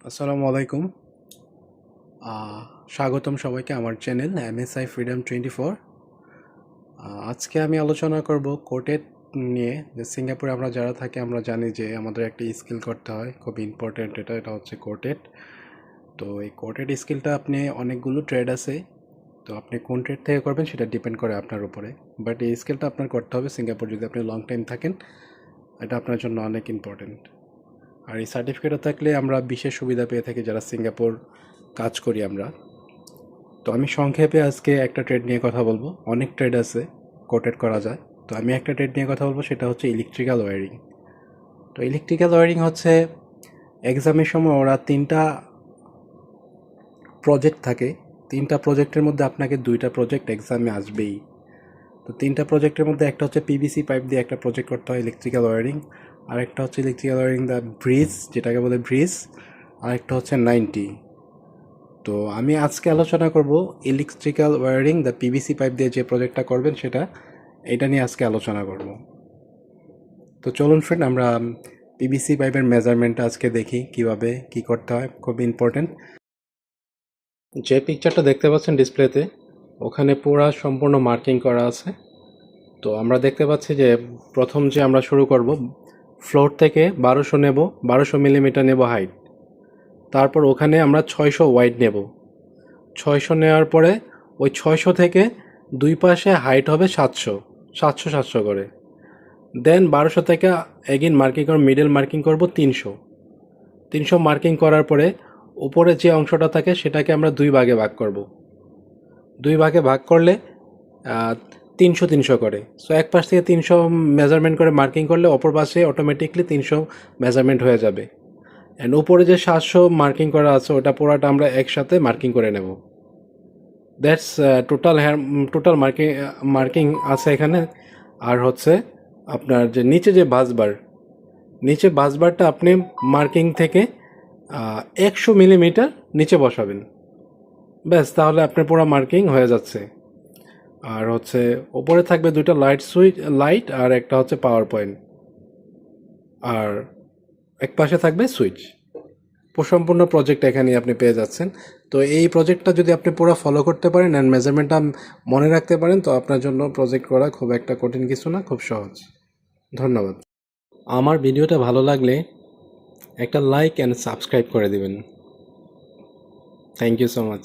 আসসালামু আলাইকুম। স্বাগতম সবাইকে আমার চ্যানেল MSI Freedom 24। আজকে আমি আলোচনা করব কোটেট নিয়ে। যে সিঙ্গাপুরে আমরা যারা থাকি আমরা জানি যে আমাদের একটা স্কিল করতে হয়, খুব ইম্পর্ট্যান্ট। এটা হচ্ছে কোটেট। তো এই কোটেট স্কিলটা আপনি অনেকগুলো ট্রেড আছে, তো আপনি কোন ট্রেড থেকে করবেন সেটা ডিপেন্ড করে আপনার উপরে। বাট এই স্কিলটা আপনার করতে হবে সিঙ্গাপুর যদি আপনি লং টাইম থাকেন, এটা আপনার জন্য অনেক ইম্পর্ট্যান্ট। আর এই সার্টিফিকেটও থাকলে আমরা বিশেষ সুবিধা পেয়ে থাকি যারা সিঙ্গাপুর কাজ করি আমরা। তো আমি সংক্ষেপে আজকে একটা ট্রেড নিয়ে কথা বলবো। অনেক ট্রেড আছে কোটেড করা যায়, তো আমি একটা ট্রেড নিয়ে কথা বলবো, সেটা হচ্ছে ইলেকট্রিক্যাল ওয়্যারিং। তো ইলেকট্রিক্যাল ওয়্যারিং হচ্ছে এক্সামের সময় ওরা 3টা প্রজেক্ট থাকে। 3টা প্রজেক্টের মধ্যে আপনাকে 2টা প্রজেক্ট এক্সামে আসবেই। তো 3টা প্রজেক্টের মধ্যে একটা হচ্ছে পিভিসি পাইপ দিয়ে একটা প্রজেক্ট করতে হয় ইলেকট্রিক্যাল ওয়্যারিং, আর একটা হচ্ছে ইলেকট্রিক্যাল ওয়্যারিং দ্য ব্রিজ, যেটাকে বলে ব্রিজ, আর একটা হচ্ছে 90। তো আমি আজকে আলোচনা করব electrical wiring the PVC pipe দিয়ে যে প্রজেক্টটা করবেন এটা নিয়ে আজকে আলোচনা করব। তো চলুন ফ্রেন্ড, আমরা পিভিসি পাইপের মেজারমেন্টটা আজকে দেখি কিভাবে কি করতে হয়, খুব ইম্পর্টেন্ট। যে পিকচারটা দেখতে পাচ্ছেন ডিসপ্লেতে, ওখানে পুরো সম্পূর্ণ মার্কিং করা আছে। তো আমরা দেখতে পাচ্ছি যে প্রথম যে আমরা শুরু করব, ফ্লোর থেকে 1200 নেব, 1200 মিলিমিটার নেব হাইট। তারপর ওখানে আমরা 600 ওয়াইড নেব। 600 নেওয়ার পরে ওই 600 থেকে দুই পাশে হাইট হবে 700 700 700 করে। দেন 1200 থেকে এগেইন মার্কিং করে মিডল মার্কিং করব 300 300 মার্কিং করার পরে উপরে যে অংশটা থাকে সেটাকে আমরা দুই ভাগে ভাগ করব। দুই ভাগে ভাগ করলে 300 300 করে। সো এক পাশ থেকে 300 মেজারমেন্ট করে মার্কিং করলে অপর পাশে অটোমেটিকলি 300 মেজারমেন্ট হয়ে যাবে। অ্যান্ড উপরে যে 700 মার্কিং করা আছে ওটা পুরোটা আমরা একসাথে মার্কিং করে নেব। দ্যাটস টোটাল মার্কিং আছে এখানে। আর হচ্ছে আপনার যে নিচে বাসবারটা আপনি মার্কিং থেকে 100 মিলিমিটার নিচে বসাবেন। ব্যাস, তাহলে আপনার পুরো মার্কিং হয়ে যাচ্ছে। আর হচ্ছে ওপরে থাকবে দুটো লাইট আর একটা হচ্ছে পাওয়ার পয়েন্ট, আর এক পাশে থাকবে সুইচ। সম্পূর্ণ প্রজেক্ট এখানে আপনি পেয়ে যাচ্ছেন। তো এই প্রজেক্টটা যদি আপনি পুরো ফলো করতে পারেন অ্যান্ড মেজারমেন্টটা মনে রাখতে পারেন, তো আপনার জন্য প্রজেক্ট করা খুব একটা কঠিন কিছু না, খুব সহজ। ধন্যবাদ। আমার ভিডিওটা ভালো লাগলে একটা লাইক অ্যান্ড সাবস্ক্রাইব করে দিবেন। Thank you so much.